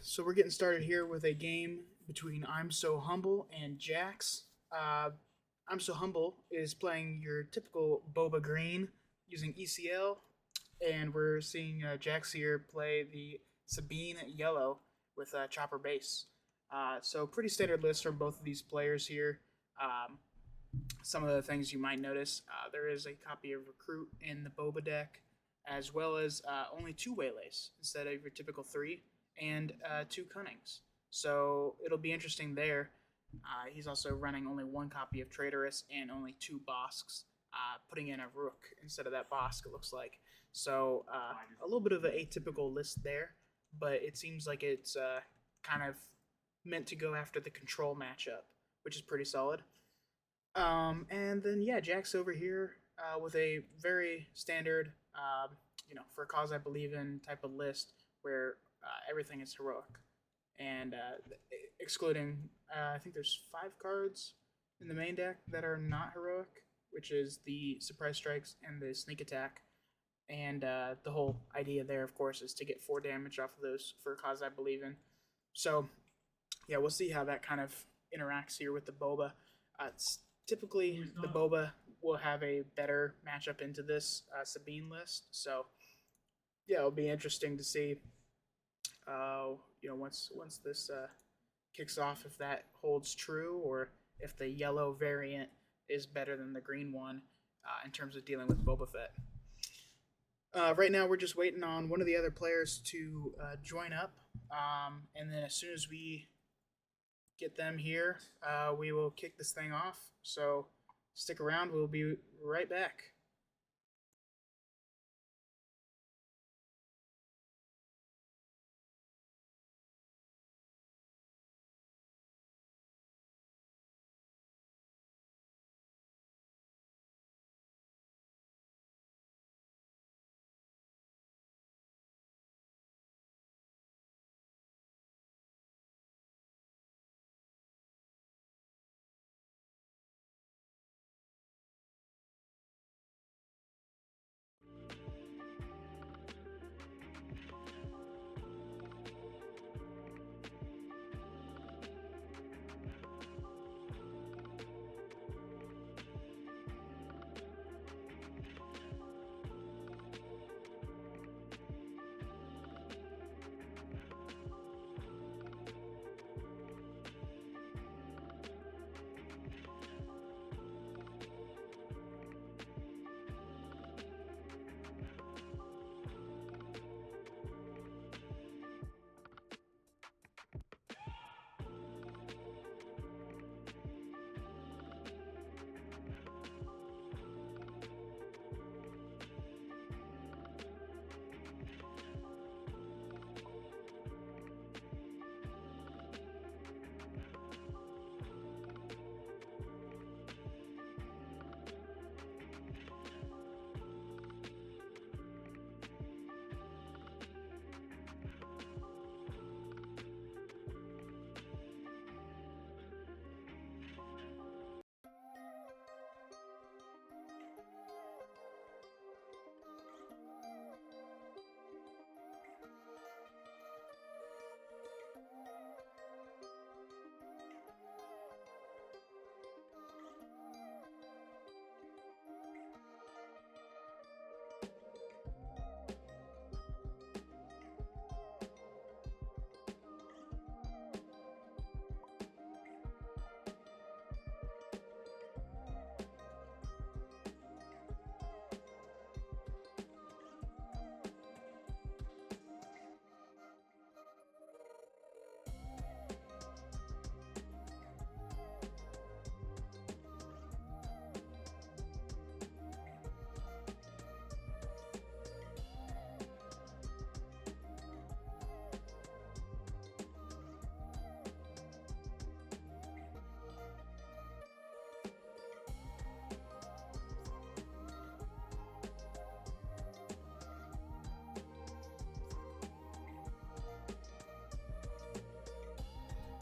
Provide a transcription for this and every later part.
So we're getting started here with a game between ImSoHumble and Jax. ImSoHumble is playing your typical Boba Green using ECL, and we're seeing Jax here play the Sabine Yellow with Chopper Base. So pretty standard list from both of these players here. Um, some of the things you might notice, there is a copy of Recruit in the Boba deck, as well as only two Waylays instead of your typical three, and two Cunnings. So it'll be interesting there. He's also running only one copy of Traitorous and only two Bosks, putting in a Rook instead of that Bosk, it looks like. So a little bit of an atypical list there, but it seems like it's kind of meant to go after the control matchup, which is pretty solid. And then yeah, Jack's over here with a very standard, for a cause I believe in type of list where everything is heroic, and excluding I think there's 5 cards in the main deck that are not heroic, which is the surprise strikes and the sneak attack. And the whole idea there, of course, is to get 4 damage off of those for a cause I believe in. So yeah, we'll see how that kind of interacts here with the Boba. It's typically the Boba will have a better matchup into this Sabine list. So yeah, it'll be interesting to see. Once this kicks off, if that holds true, or if the yellow variant is better than the green one in terms of dealing with Boba Fett. Right now, we're just waiting on one of the other players to join up, and then as soon as we get them here, we will kick this thing off. So stick around. We'll be right back.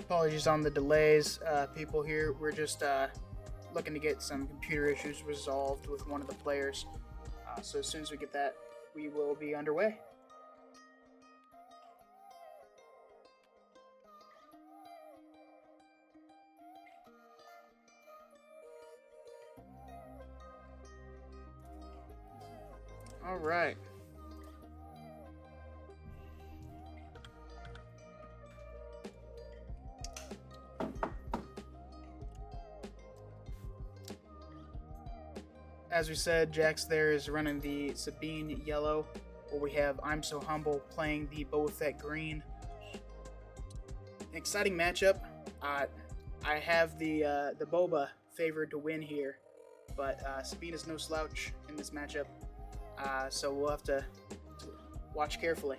Apologies on the delays, people here. We're just looking to get some computer issues resolved with one of the players. So as soon as we get that, we will be underway. All right. As we said, Jax there is running the Sabine yellow, where we have ImSoHumble playing the Boba Fett green. An exciting matchup. I have the Boba favored to win here, but Sabine is no slouch in this matchup, so we'll have to watch carefully.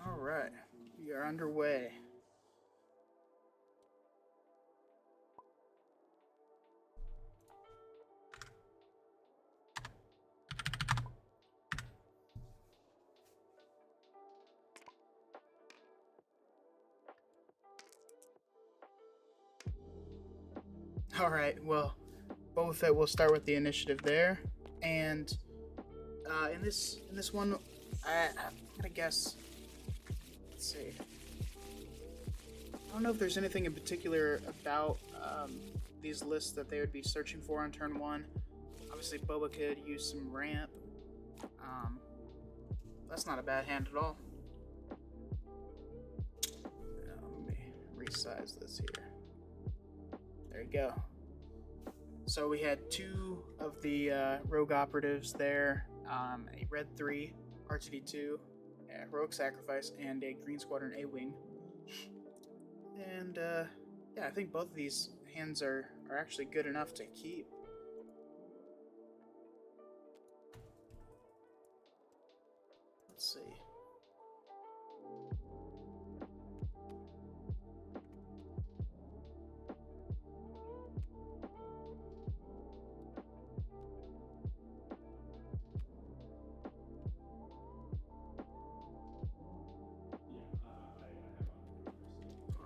All right, we are underway. All right, well, Boba Fett will start with the initiative there, and in this one, I'm gonna guess. Let's see. I don't know if there's anything in particular about these lists that they would be searching for on turn one. Obviously, Boba could use some ramp. That's not a bad hand at all. Let me resize this here. There you go. So we had two of the rogue operatives there, a red 3, R2D2, a heroic sacrifice, and a green squadron A-wing. And yeah, I think both of these hands are actually good enough to keep. Let's see.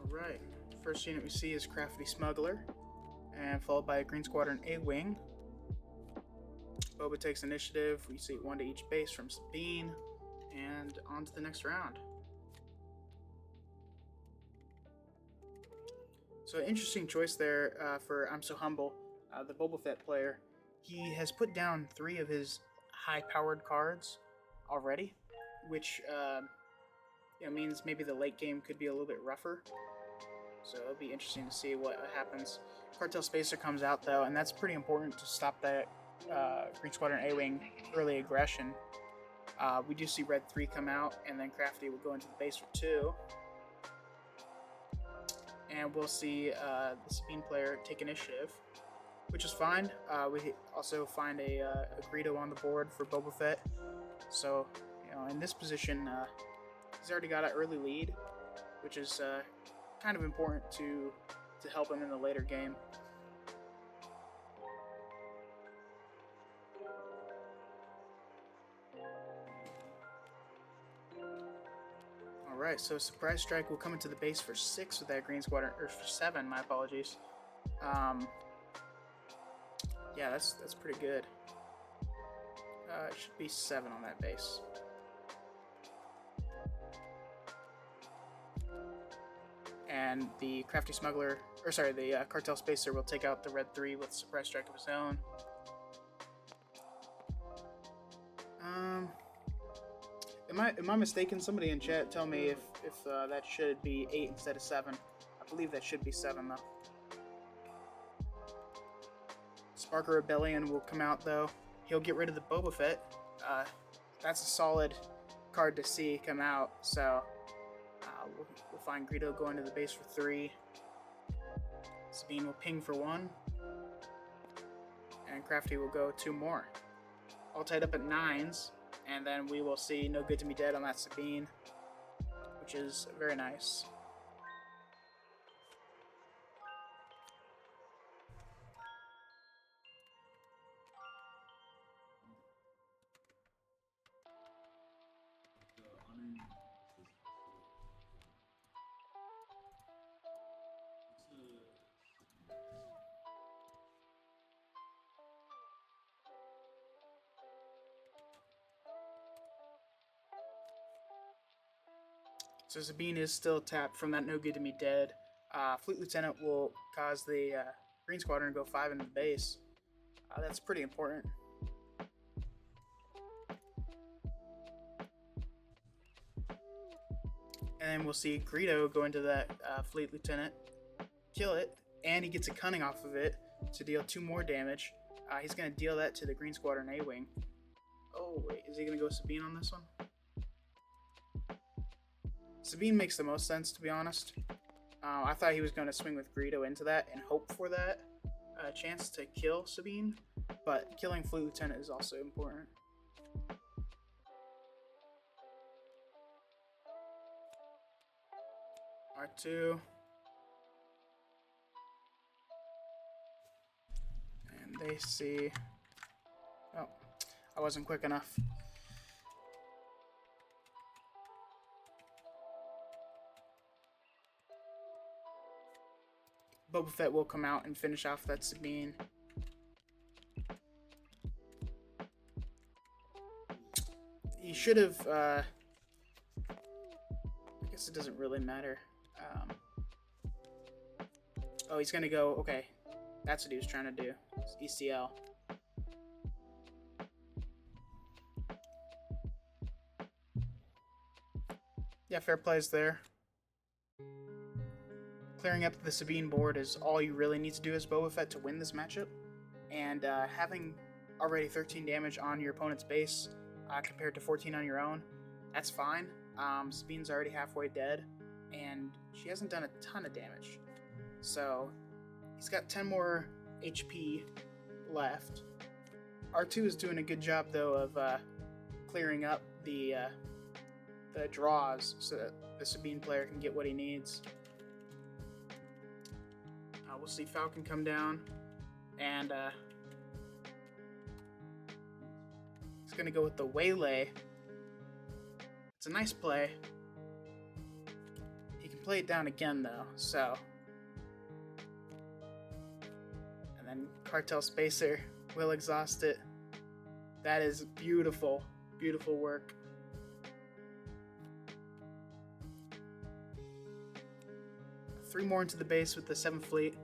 Alright, first unit we see is Crafty Smuggler, and followed by a Green Squadron A-Wing. Boba takes initiative, we see 1 to each base from Sabine, and on to the next round. So interesting choice there for ImSoHumble, the Boba Fett player. He has put down 3 of his high-powered cards already, which means maybe the late game could be a little bit rougher. So it'll be interesting to see what happens. Cartel Spacer comes out though, and that's pretty important to stop that Green Squadron A-Wing early aggression. We do see Red 3 come out, and then Crafty will go into the base for 2. And we'll see the Sabine player take initiative, which is fine. We also find a Greedo on the board for Boba Fett. So, in this position, he's already got an early lead, which is kind of important to help him in the later game. Alright, so Surprise Strike will come into the base for 6 with that Green Squadron, or for 7, my apologies. Yeah, that's pretty good. It should be 7 on that base. And the Crafty Smuggler, the Cartel Spacer will take out the Red 3 with Surprise Strike of his own. Am I mistaken? Somebody in chat tell me if that should be 8 instead of 7. I believe that should be 7 though. Sparker Rebellion will come out though. He'll get rid of the Boba Fett. That's a solid card to see come out. So We'll find Greedo going to the base for 3. Sabine will ping for 1. And Crafty will go 2 more. All tied up at 9s. And then we will see No Good to Me Dead on that Sabine, which is very nice. So Sabine is still tapped from that No Good to Me Dead. Fleet Lieutenant will cause the Green Squadron to go 5 into the base. That's pretty important. And then we'll see Greedo go into that Fleet Lieutenant, kill it, and he gets a cunning off of it to deal 2 more damage. He's going to deal that to the Green Squadron A-Wing. Oh, wait, is he going to go Sabine on this one? Sabine makes the most sense, to be honest. I thought he was going to swing with Greedo into that and hope for that chance to kill Sabine, but killing Fleet Lieutenant is also important. R2. And they see... Oh, I wasn't quick enough. Boba Fett will come out and finish off that Sabine. He should have... I guess it doesn't really matter. Oh, he's gonna go... Okay, that's what he was trying to do. It's ECL. Yeah, fair plays there. Clearing up the Sabine board is all you really need to do as Boba Fett to win this matchup. And having already 13 damage on your opponent's base compared to 14 on your own, that's fine. Sabine's already halfway dead, and she hasn't done a ton of damage. So he's got 10 more HP left. R2 is doing a good job, though, of clearing up the draws so that the Sabine player can get what he needs. We'll see Falcon come down, and he's going to go with the Waylay. It's a nice play. He can play it down again, though, so. And then Cartel Spacer will exhaust it. That is beautiful, beautiful work. Three more into the base with the 7th Fleet,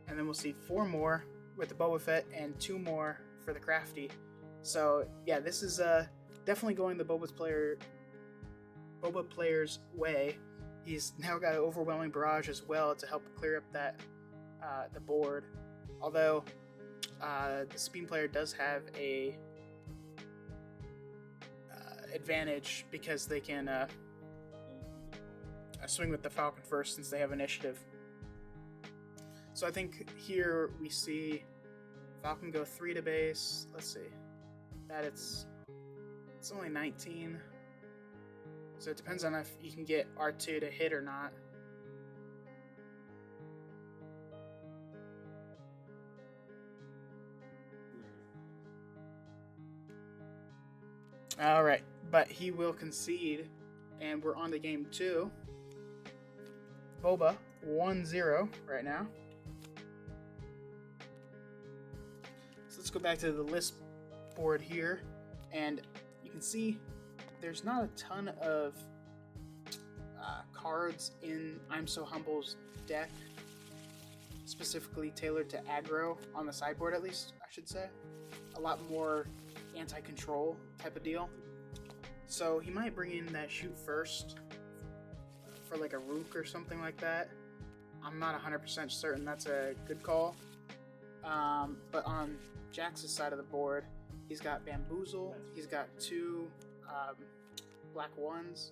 and then we'll see 4 more with the Boba Fett and 2 more for the Crafty. So yeah, this is definitely going the Boba player's way. He's now got an overwhelming barrage as well to help clear up that the board. Although the Sabine player does have a advantage because they can swing with the Falcon first since they have initiative. So I think here we see Falcon go 3 to base. Let's see. That it's only 19. So it depends on if you can get R2 to hit or not. Alright, but he will concede, and we're on to game 2. Boba, 1-0 right now. So let's go back to the list board here, and you can see there's not a ton of cards in ImSoHumble's deck, specifically tailored to aggro on the sideboard, at least, I should say. A lot more anti-control type of deal. So he might bring in that shoot first for like a Rook or something like that. I'm not 100% certain that's a good call. But on Jax's side of the board, he's got Bamboozle, he's got 2 black 1s,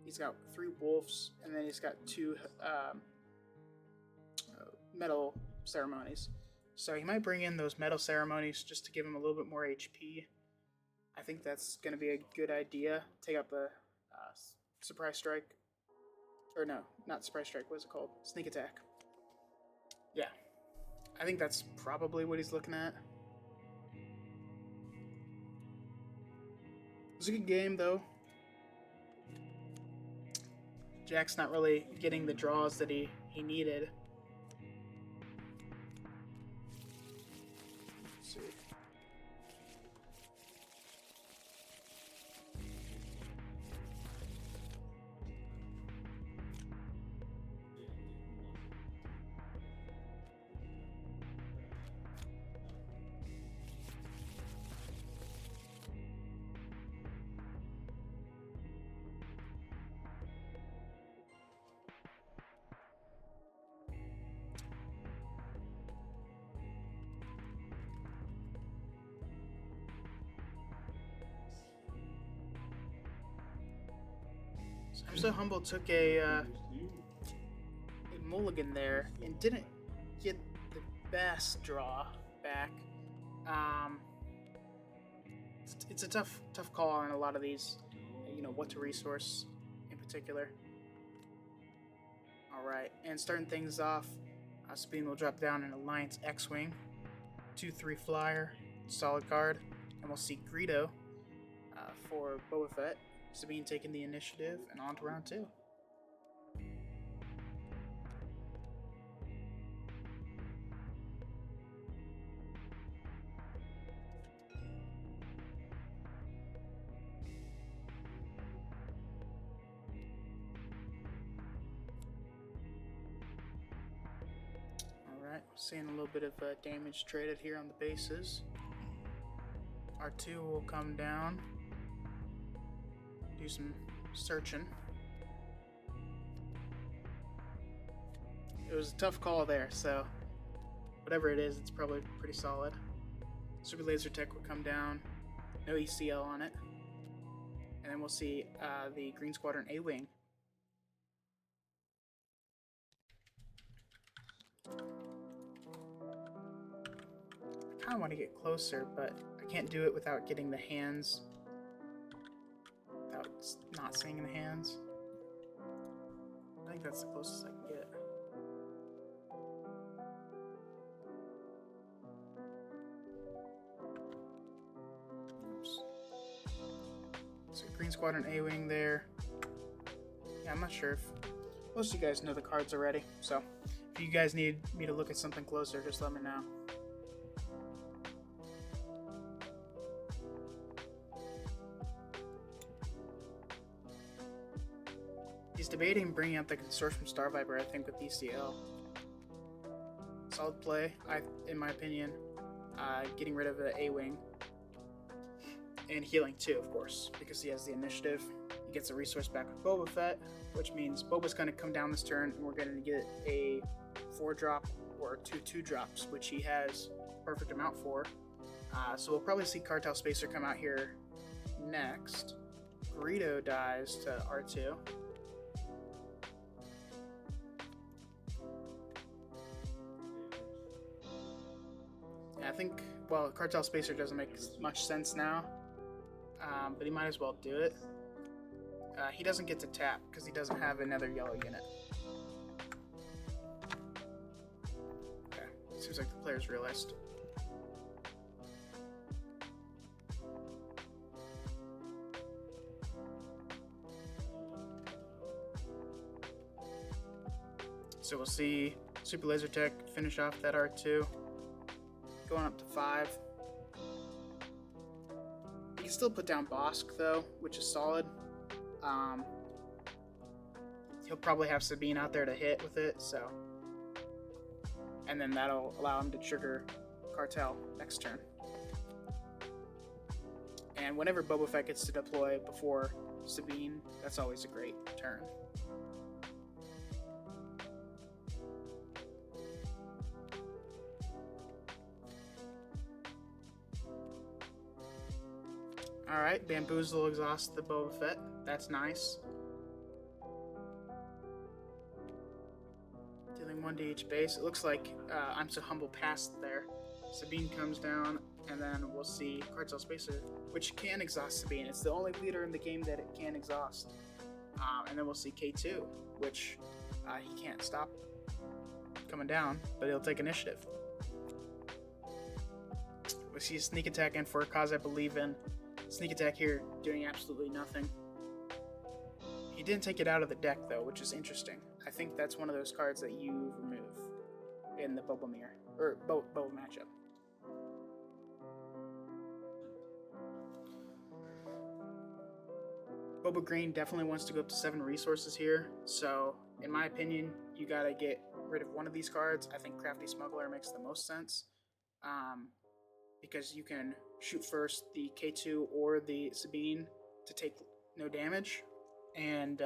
He's got 3 wolves, and then he's got 2 metal ceremonies. So he might bring in those metal ceremonies just to give him a little bit more HP. I think that's going to be a good idea. Take out the surprise strike. Or no, not surprise strike. What is it called? Sneak attack. Yeah. I think that's probably what he's looking at. It was a good game, though. Jack's not really getting the draws that he needed. Let's see. ImSoHumble took a mulligan there and didn't get the best draw back. It's a tough call on a lot of these, what to resource in particular. Alright, and starting things off, Sabine will drop down an Alliance X-Wing, 2/3 flyer, solid card, and we'll see Greedo for Boba Fett. Sabine taking the initiative, and on to round 2. Alright, seeing a little bit of damage traded here on the bases. R2 will come down. Do some searching. It was a tough call there, so whatever it is, it's probably pretty solid. Super Laser Tech will come down. No ECL on it. And then we'll see the Green Squadron A-Wing. I kind of want to get closer, but I can't do it without getting the hands. Without not seeing the hands. I think that's the closest I can get. Oops. So Green Squadron A-Wing there. Yeah, I'm not sure if most of you guys know the cards already, so if you guys need me to look at something closer, just let me know. He's debating bringing out the Consortium Star Viper, I think, with ECL. Solid play, in my opinion. Getting rid of the A-Wing. And healing too, of course, because he has the initiative. He gets a resource back with Boba Fett, which means Boba's going to come down this turn, and we're going to get a 4-drop or 2 2-drops, which he has perfect amount for. So we'll probably see Cartel Spacer come out here next. Greedo dies to R2. I think, well, Cartel Spacer doesn't make much sense now, but he might as well do it. He doesn't get to tap because he doesn't have another yellow unit. Okay, seems like the players realized. So we'll see Super Laser Tech finish off that R2. Going up to 5. You can still put down Bosk though, which is solid. He'll probably have Sabine out there to hit with it, so. And then that'll allow him to trigger Cartel next turn. And whenever Boba Fett gets to deploy before Sabine, that's always a great turn. Alright, Bamboozle exhausts the Boba Fett. That's nice. to each base. It looks like ImSoHumble passed there. Sabine comes down, and then we'll see Cartel Spacer, which can exhaust Sabine. It's the only leader in the game that it can exhaust. And then we'll see K2, which he can't stop coming down, but he'll take initiative. We see a sneak attack in for a cause I believe in. Sneak attack here doing absolutely nothing. He didn't take it out of the deck though, which is interesting. I think that's one of those cards that you remove in the Boba mirror or Boba matchup. Boba Green definitely wants to go up to 7 resources here, so in my opinion, you gotta get rid of one of these cards. I think Crafty Smuggler makes the most sense, because you can shoot first the K2 or the Sabine to take no damage, and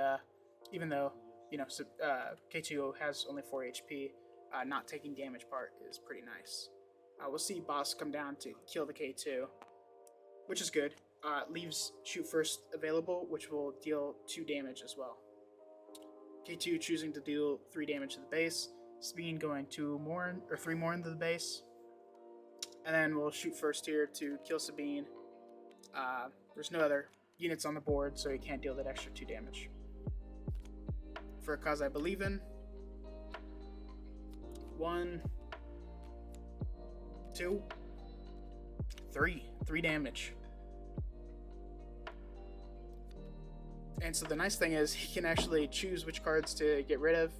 even though K2 has only 4 HP, not taking damage part is pretty nice. We'll see Boss come down to kill the K2, which is good. Leaves shoot first available, which will deal 2 damage as well. K2 choosing to deal 3 damage to the base. Sabine going 3 more into the base. And then we'll shoot first here to kill Sabine. There's no other units on the board, so he can't deal that extra 2 damage. For a cause I believe in. 1, 2, 3. 3 damage. And so the nice thing is he can actually choose which cards to get rid of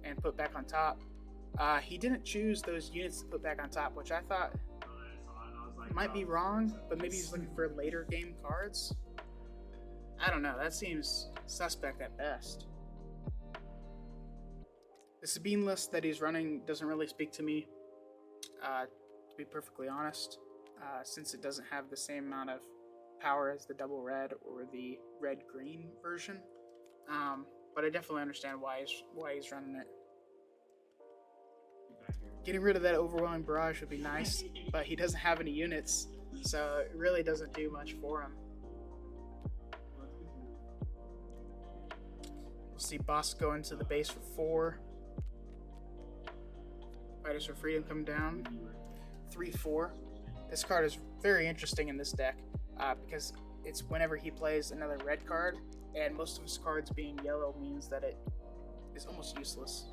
and put back on top. He didn't choose those units to put back on top, which I thought might be wrong, but maybe he's looking for later game cards. I don't know, that seems suspect at best. The Sabine list that he's running doesn't really speak to me, to be perfectly honest, since it doesn't have the same amount of power as the double red or the red-green version. But I definitely understand why he's running it. Getting rid of that overwhelming barrage would be nice, but he doesn't have any units, so it really doesn't do much for him. We'll see Boss go into the base for 4. Fighters for Freedom come down. 3-4. This card is very interesting in this deck, because it's whenever he plays another red card, and most of his cards being yellow means that it is almost useless.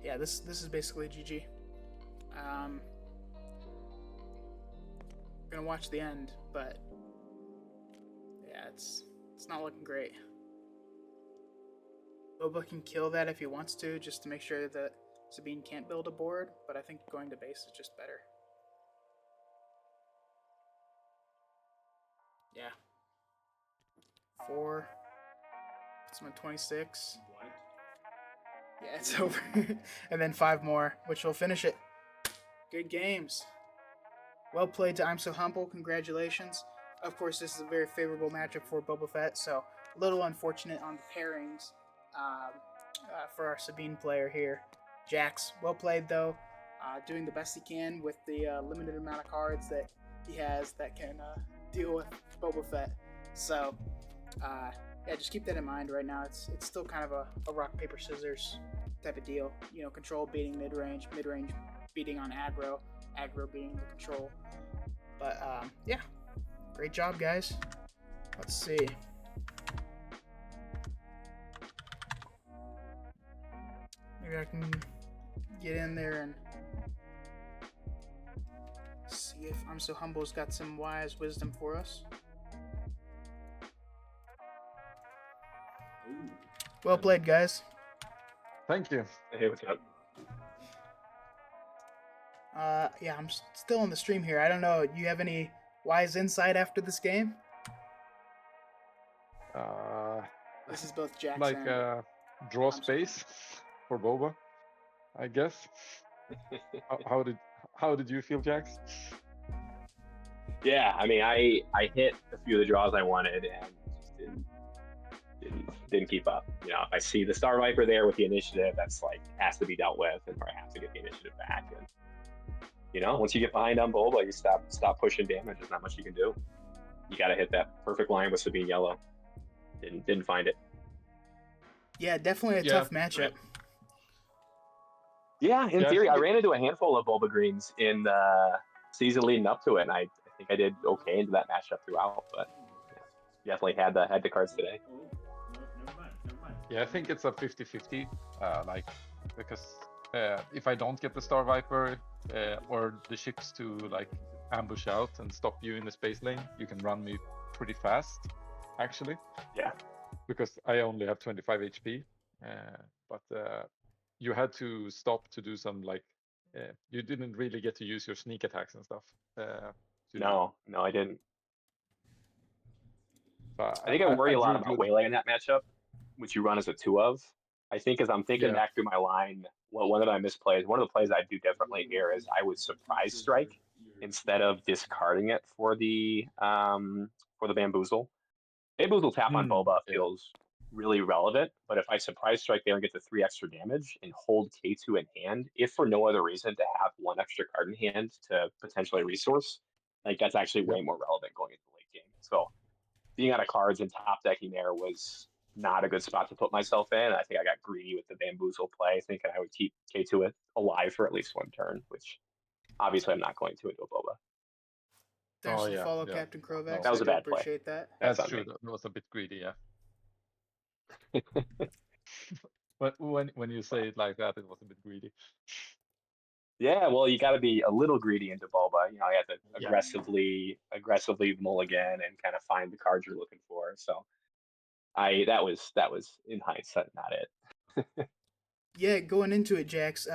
Yeah, this is basically GG. Gonna watch the end, but yeah, it's not looking great. Boba can kill that if he wants to, just to make sure that Sabine can't build a board, but I think going to base is just better. Yeah. 4. It's my 26. Yeah, it's over. And then 5 more, which will finish it. Good games. Well played to ImSoHumble. Congratulations. Of course, this is a very favorable matchup for Boba Fett, so a little unfortunate on the pairings for our Sabine player here. Jax, well played though. Doing the best he can with the limited amount of cards that he has that can deal with Boba Fett. So, yeah, just keep that in mind right now. It's still kind of a rock, paper, scissors type of deal. You know, control beating mid-range, mid-range beating on aggro, aggro beating the control. But, yeah, great job, guys. Let's see. Maybe I can get in there and see if ImSoHumble's got some wise wisdom for us. Well played, guys. Thank you. Hey, what's up? Yeah, I'm still on the stream here. I don't know. You have any wise insight after this game? This is both Jackson. Like draw space for Boba, I guess. How did you feel, Jax? Yeah, I mean, I hit a few of the draws I wanted and just didn't keep up. You know, if I see the Star Viper there with the initiative, that's like has to be dealt with, and I have to get the initiative back. And you know, once you get behind on Boba, you stop pushing damage. There's not much you can do. You got to hit that perfect line with Sabine yellow. Didn't find it. Yeah, definitely a tough matchup. Yeah, in theory, I ran into a handful of Boba greens in the season leading up to it, and I think I did okay into that matchup throughout. But yeah, definitely had the cards today. Yeah, I think it's a 50-50, like, because if I don't get the Star Viper or the ships to like ambush out and stop you in the space lane, you can run me pretty fast, actually. Yeah. Because I only have 25 HP, but you had to stop to do some like, you didn't really get to use your sneak attacks and stuff. No, I didn't. But I think I worry a lot about Waylay in that matchup, which you run as a 2 of. I think as I'm thinking back through my line, one of my misplays, one of the plays I'd do differently here is I would surprise strike instead of discarding it for the bamboozle. Bamboozle tap on Boba feels really relevant, but if I surprise strike there and get the 3 extra damage and hold K2 in hand, if for no other reason to have 1 extra card in hand to potentially resource, like that's actually way more relevant going into the late game. So being out of cards and top decking there was not a good spot to put myself in. I think I got greedy with the bamboozle play, thinking I would keep K2 alive for at least 1 turn, which obviously I'm not going to into a Boba. Thanks for the follow, Captain Krovax. That was a bad play. Appreciate that. That's true. That was a bit greedy, yeah. But when you say it like that, it was a bit greedy. Yeah, well, you got to be a little greedy into Boba. You know, you have to aggressively mulligan and kind of find the cards you're looking for. So, that was in hindsight not it. Yeah, going into it, Jax,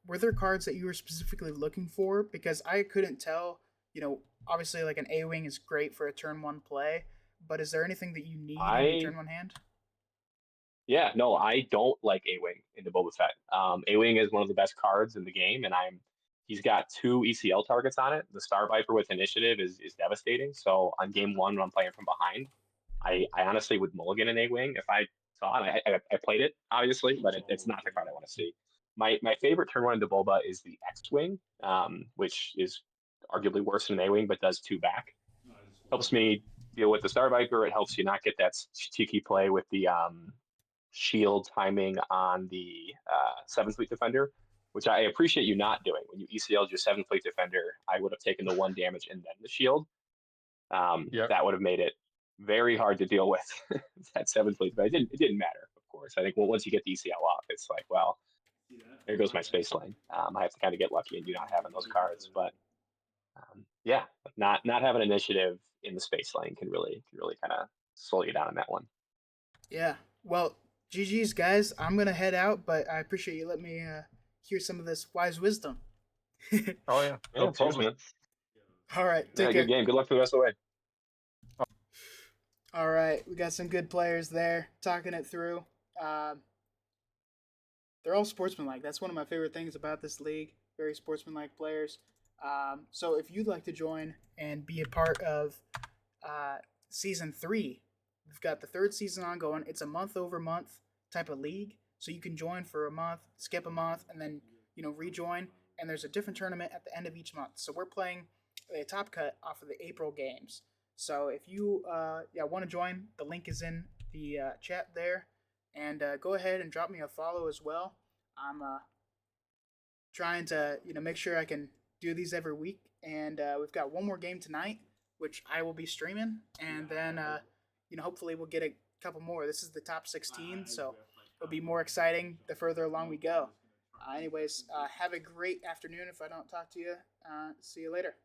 were there cards that you were specifically looking for? Because I couldn't tell. You know, obviously, like an A-wing is great for a turn 1 play, but is there anything that you need in your turn 1 hand? Yeah, no, I don't like A-Wing in the Boba Fett. A-Wing is one of the best cards in the game, and he's got 2 ECL targets on it. The Star Viper with initiative is devastating. So on game 1, when I'm playing from behind, I honestly would mulligan an A-Wing if I saw it. I played it, obviously, but it's not the card I want to see. My favorite turn 1 into Boba is the X-Wing, which is arguably worse than an A-Wing, but does 2 back. Helps me deal with the Star Viper. It helps you not get that cheeky play with the shield timing on the 7th Fleet Defender, which I appreciate you not doing. When you ECL'd your 7th Fleet Defender, I would have taken the 1 damage and then the shield. That would have made it very hard to deal with that 7th Fleet, but it didn't matter, of course. I think once you get the ECL off, it's like, well, there goes my space lane. I have to kind of get lucky and do not having those cards, but not having initiative in the space lane can really kind of slow you down in that one. Yeah, well, GG's, guys. I'm going to head out, but I appreciate you letting me hear some of this wise wisdom. Oh, yeah. No problem, man. All right. Take care. Good game. Good luck for the rest of the way. All right. We got some good players there talking it through. They're all sportsmanlike. That's one of my favorite things about this league. Very sportsmanlike players. So if you'd like to join and be a part of Season 3, we've got the 3rd season ongoing. It's a month-over-month type of league. So you can join for a month, skip a month, and then rejoin. And there's a different tournament at the end of each month. So we're playing a top cut off of the April games. So if you want to join, the link is in the chat there. And go ahead and drop me a follow as well. I'm trying to make sure I can do these every week. And we've got one more game tonight, which I will be streaming. And then hopefully we'll get a couple more. This is the top 16, so it'll be more exciting the further along we go. Anyways, have a great afternoon if I don't talk to you. See you later.